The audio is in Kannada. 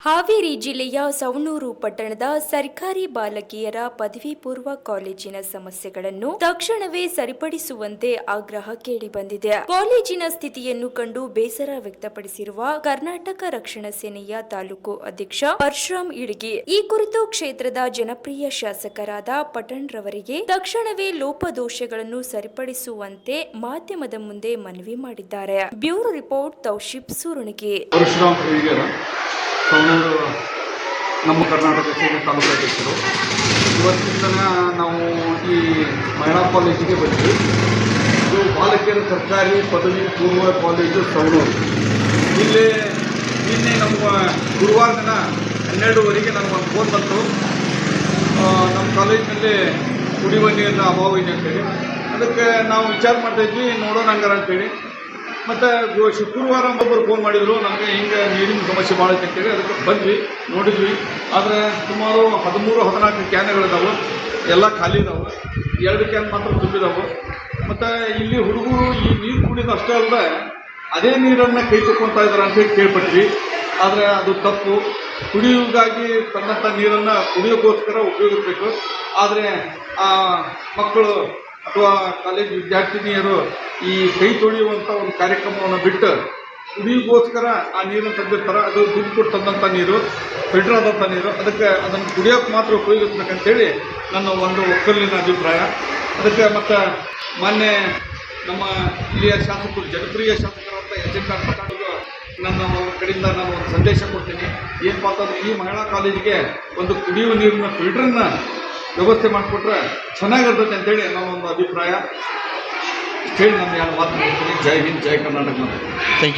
ಹಾವೇರಿ ಜಿಲ್ಲೆಯ ಸವಣೂರು ಪಟ್ಟಣದ ಸರ್ಕಾರಿ ಬಾಲಕಿಯರ ಪದವಿ ಪೂರ್ವ ಕಾಲೇಜಿನ ಸಮಸ್ಯೆಗಳನ್ನು ತಕ್ಷಣವೇ ಸರಿಪಡಿಸುವಂತೆ ಆಗ್ರಹ ಕೇಳಿಬಂದಿದೆ. ಕಾಲೇಜಿನ ಸ್ಥಿತಿಯನ್ನು ಕಂಡು ಬೇಸರ ವ್ಯಕ್ತಪಡಿಸಿರುವ ಕರ್ನಾಟಕ ರಕ್ಷಣಾ ಸೇನೆಯ ತಾಲೂಕು ಅಧ್ಯಕ್ಷ ಪರಶುರಾಮ್ ಇಳಗಿ ಈ ಕುರಿತು ಕ್ಷೇತ್ರದ ಜನಪ್ರಿಯ ಶಾಸಕರಾದ ಪಟ್ಟಣ್ರವರಿಗೆ ತಕ್ಷಣವೇ ಲೋಪದೋಷಗಳನ್ನು ಸರಿಪಡಿಸುವಂತೆ ಮಾಧ್ಯಮದ ಮುಂದೆ ಮನವಿ ಮಾಡಿದ್ದಾರೆ. Bureau report Taushif Suranagi. ಸವಣೂರು ನಮ್ಮ ಕರ್ನಾಟಕ ಸೇನೆ ತಾಲೂಕು ಅಧ್ಯಕ್ಷರು. ಇವತ್ತಿನ ನಾವು ಈ ಮಹಿಳಾ ಕಾಲೇಜಿಗೆ ಬಂದ್ವಿ. ಇದು ಬಾಲಕಿಯರ ಸರ್ಕಾರಿ ಪದವಿ ಪೂರ್ವ ಕಾಲೇಜು ಸವಣೂರು. ಇಲ್ಲಿ ನಿನ್ನೆ ನಮ್ಮ ಗುರುವಾರ ದಿನ 12:30 ನನಗೊಂದು ಫೋನ್ ಬಂತು, ನಮ್ಮ ಕಾಲೇಜಿನಲ್ಲಿ ಕುಡಿಯುವ ನೀರಿನ ಅಭಾವ ಇದೆ ಅಂತೇಳಿ. ಅದಕ್ಕೆ ನಾವು ವಿಚಾರ ಮಾಡ್ತಾಯಿದ್ವಿ, ನೋಡೋಣ ಹಂಗಾರ ಅಂತೇಳಿ. ಮತ್ತು ಶುಕ್ರವಾರ ಒಬ್ಬರು ಫೋನ್ ಮಾಡಿದರು, ನಮಗೆ ಹಿಂಗೆ ನೀರಿನ ಸಮಸ್ಯೆ ಭಾಳ ಐತೆ ಅಂತೇಳಿ. ಅದಕ್ಕೆ ಬಂದ್ವಿ, ನೋಡಿದ್ವಿ. ಆದರೆ ಸುಮಾರು 13-14 ಕ್ಯಾನ್ಗಳಿದಾವೆ, ಎಲ್ಲ ಖಾಲಿ ಇದಾವೆ. 2 ಕ್ಯಾನ್ ಮಾತ್ರ ತುಂಬಿದಾವೆ. ಮತ್ತು ಇಲ್ಲಿ ಹುಡುಗರು ಈ ನೀರು ಕುಡಿಯೋದು ಅಷ್ಟೇ ಅಲ್ಲದೆ ಅದೇ ನೀರನ್ನು ಕೈ ತಗೊಳ್ತಾ ಇದ್ದಾರೆ ಅಂತೇಳಿ ಕೇಳ್ಪಟ್ವಿ. ಆದರೆ ಅದು ತಪ್ಪು. ಕುಡಿಯೋಗಾಗಿ ತನ್ನಂಥ ನೀರನ್ನು ಕುಡಿಯೋಕ್ಕೋಸ್ಕರ ಉಪಯೋಗಿಸಬೇಕು. ಆದರೆ ಆ ಮಕ್ಕಳು ಅಥವಾ ಕಾಲೇಜ್ ವಿದ್ಯಾರ್ಥಿನಿಯರು ಈ ಕೈ ತೊಳೆಯುವಂಥ ಒಂದು ಕಾರ್ಯಕ್ರಮವನ್ನು ಬಿಟ್ಟು ಕುಡಿಯೋಕ್ಕೋಸ್ಕರ ಆ ನೀರನ್ನು ತಂದಿರ್ತಾರೆ. ಅದು ದುಡ್ಡು ಕೊಟ್ಟು ತಂದಂಥ ನೀರು, ಫಿಲ್ಟರ್ ಆದಂಥ ನೀರು. ಅದಕ್ಕೆ ಅದನ್ನು ಕುಡಿಯೋಕ್ಕೆ ಮಾತ್ರ ಉಪಯೋಗಿಸ್ಬೇಕಂತೇಳಿ ನನ್ನ ಒಂದು ಒಕ್ಕಲಿನ ಅಭಿಪ್ರಾಯ. ಅದಕ್ಕೆ ಮತ್ತು ಮೊನ್ನೆ ನಮ್ಮ ಇಲ್ಲಿಯ ಶಾಸಕರು, ಜನಪ್ರಿಯ ಶಾಸಕರಾದಂಥ ಎಚ್.ಎನ್. ಪಟ್ಟಣ್ಣಿಗೂ ನನ್ನ ಒಂದು ಕಡೆಯಿಂದ ನಾನು ಒಂದು ಸಂದೇಶ ಕೊಡ್ತೀನಿ. ಏನಪ್ಪ ಅಂತಂದರೆ ಈ ಮಹಿಳಾ ಕಾಲೇಜಿಗೆ ಒಂದು ಕುಡಿಯುವ ನೀರಿನ ಫಿಲ್ಟ್ರನ್ನು ವ್ಯವಸ್ಥೆ ಮಾಡಿಕೊಟ್ರೆ ಚೆನ್ನಾಗಿರ್ತೈತೆ ಅಂತೇಳಿ ನನ್ನ ಒಂದು ಅಭಿಪ್ರಾಯ. ಹೇಳಿ ನಾನು 2 ಮಾತು ಹೇಳ್ತೀನಿ. ಜೈ ಹಿಂದ್, ಜೈ ಕರ್ನಾಟಕ. Thank you.